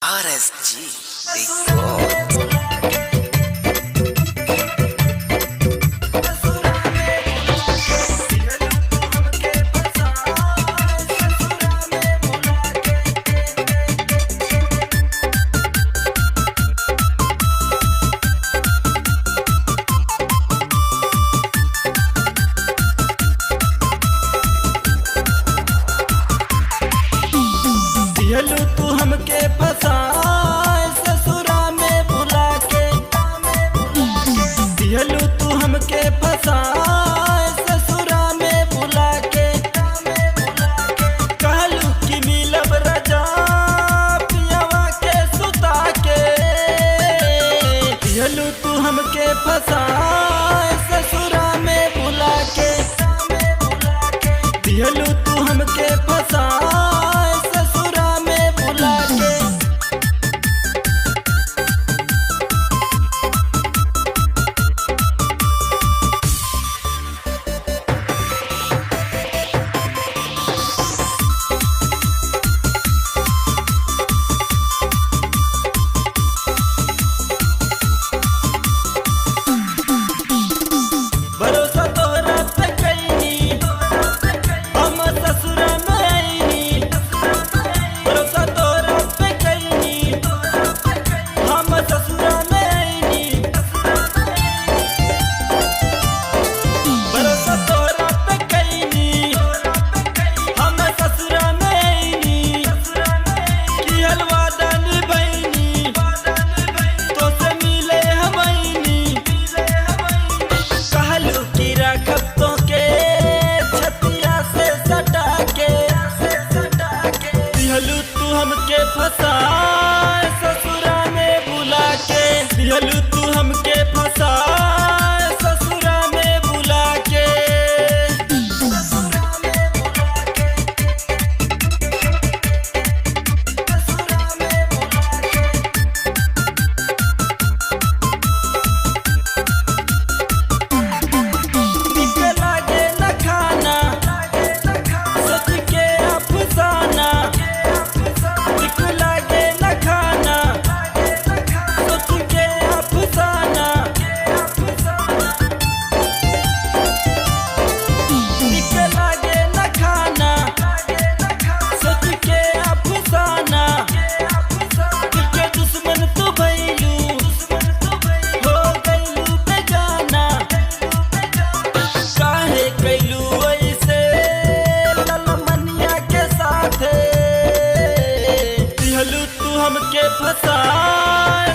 RSG, Big God. दिहलू तू हमके फसाए ससुरा में बुला के, दिहलू तू हमके फसाए ससुरा में बुला के, कहलू कि मिलब रजा पियवा के सुता के, दिहलू तू हमके फसाए ससुरा में बुला के, दिहलू तू हमके फसाए भरोसा तोहरा पे कैनी हम ससुरा में आईनी, भरोसा तोहरा पे कैनी हम ससुरा में आईनी, भरोसा तोहरा पे कैनी हम ससुरा में आईनी, कि हलवा दानी बहनी तो से मिले हम आईनी, कहलू की रखब तो के छतिया से सटा के, दिहलू तू हमके फसाए ससुरा में बुला के, दिहलू तू हमके फसाए ससुरा में बुला के। निक लागे न खाना सोच के अफसाना, निक लागे न खाना सोच के अफसाना, निक लागे न खाना सोच के अफसाना, दिल के दुश्मन तू भइलू हो गइलू बेगाना, काहे कैलू ऐसे ललमनिया के साथे, दिहलू तू हमके फसाए